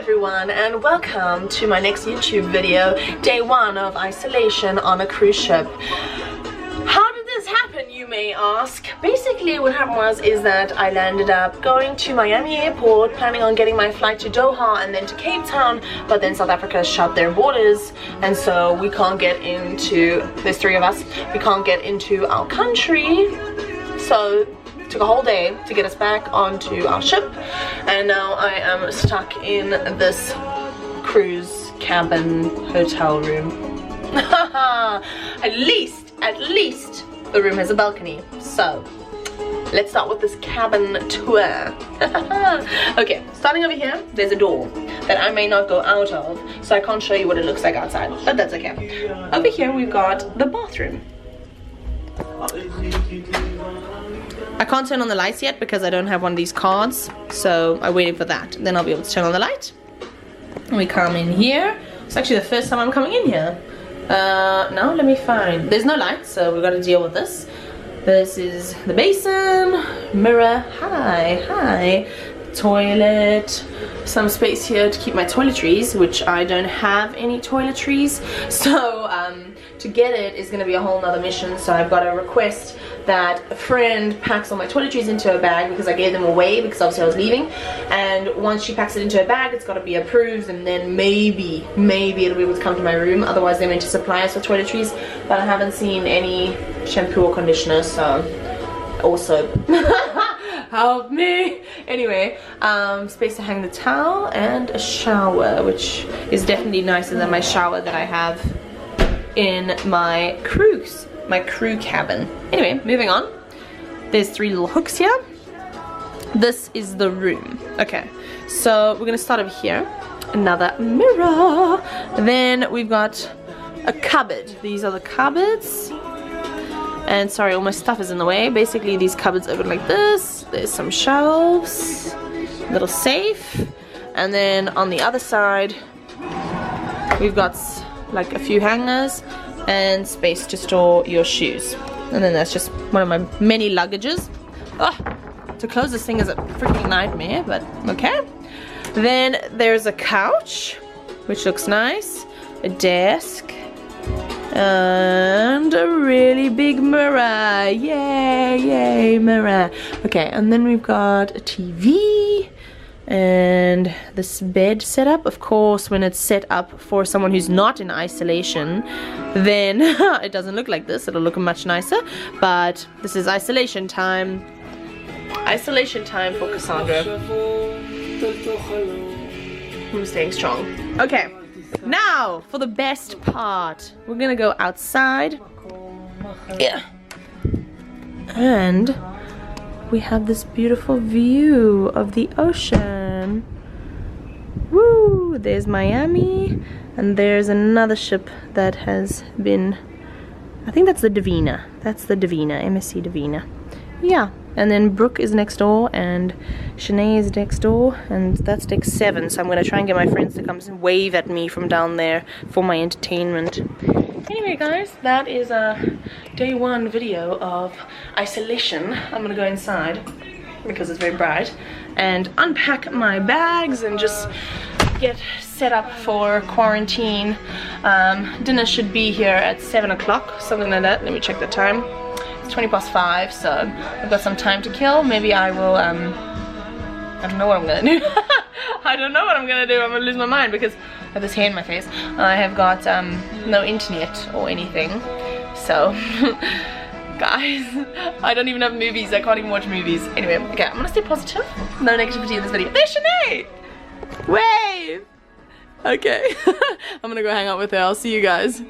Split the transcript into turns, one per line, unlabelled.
everyone, and welcome to my next YouTube video, day 1 of isolation on a cruise ship. How did this happen, you may ask? Basically what happened is that I landed up going to Miami airport, planning on getting my flight to Doha and then to Cape Town, but then South Africa shut their borders, and so we can't get into, there's 3 of us, we can't get into our country. So it took a whole day to get us back onto our ship, and now I am stuck in this cruise cabin hotel room. at least the room has a balcony. So let's start with this cabin tour. Okay, starting over here, there's a door that I may not go out of, so I can't show you what it looks like outside, but that's okay. Over here we've got the bathroom. I can't turn on the lights yet because I don't have one of these cards, so I'm waiting for that. Then I'll be able to turn on the light. And we come in here. It's actually the first time I'm coming in here. Now let me find. There's no light, so we've got to deal with this. This is the basin, mirror, hi, toilet, some space here to keep my toiletries, which I don't have any toiletries, so to get it is going to be a whole nother mission. So I've got to request that a friend packs all my toiletries into a bag because I gave them away because obviously I was leaving, and once she packs it into a bag it's got to be approved, and then maybe it'll be able to come to my room. Otherwise they're meant to supply us with toiletries, but I haven't seen any shampoo or conditioner, so also help me. Anyway, space to hang the towel and a shower, which is definitely nicer than my shower that I have in my crew cabin. Anyway, moving on. There's 3 little hooks here. This is the room. Okay, so we're gonna start over here. Another mirror. Then we've got a cupboard. These are the cupboards. And sorry, all my stuff is in the way. Basically, these cupboards open like this. There's some shelves, little safe, and then on the other side, we've got like a few hangers and space to store your shoes. And then that's just one of my many luggages. Oh, to close this thing is a freaking nightmare, but okay. Then there's a couch, which looks nice, a desk, and a really big mirror. Yay, mirror. Okay, and then we've got a TV and this bed setup. Of course, when it's set up for someone who's not in isolation, then it doesn't look like this. It'll look much nicer, but this is isolation time. Isolation time for Cassandra. I'm staying strong. Okay, now for the best part. We're gonna go outside. Yeah. And we have this beautiful view of the ocean. Woo! There's Miami, and there's another ship that has been, I think that's the Divina. That's the Divina, Msc Divina. Yeah, and then Brooke is next door, and Shanae is next door, and that's deck 7, so I'm gonna try and get my friends to come and wave at me from down there for my entertainment. Anyway guys, that is a day 1 video of isolation. I'm gonna go inside because it's very bright and unpack my bags and just get set up for quarantine. Dinner should be here at 7 o'clock, something like that. Let me check the time. It's 5:20, so I've got some time to kill. Maybe I will, I don't know what I'm gonna do. I don't know what I'm gonna do. I'm gonna lose my mind because I have this hair in my face. I have got no internet or anything. So, guys, I don't even have movies. I can't even watch movies. Anyway, okay, I'm gonna stay positive. No negativity in this video. There's Shanae! Wave! Okay, I'm gonna go hang out with her. I'll see you guys.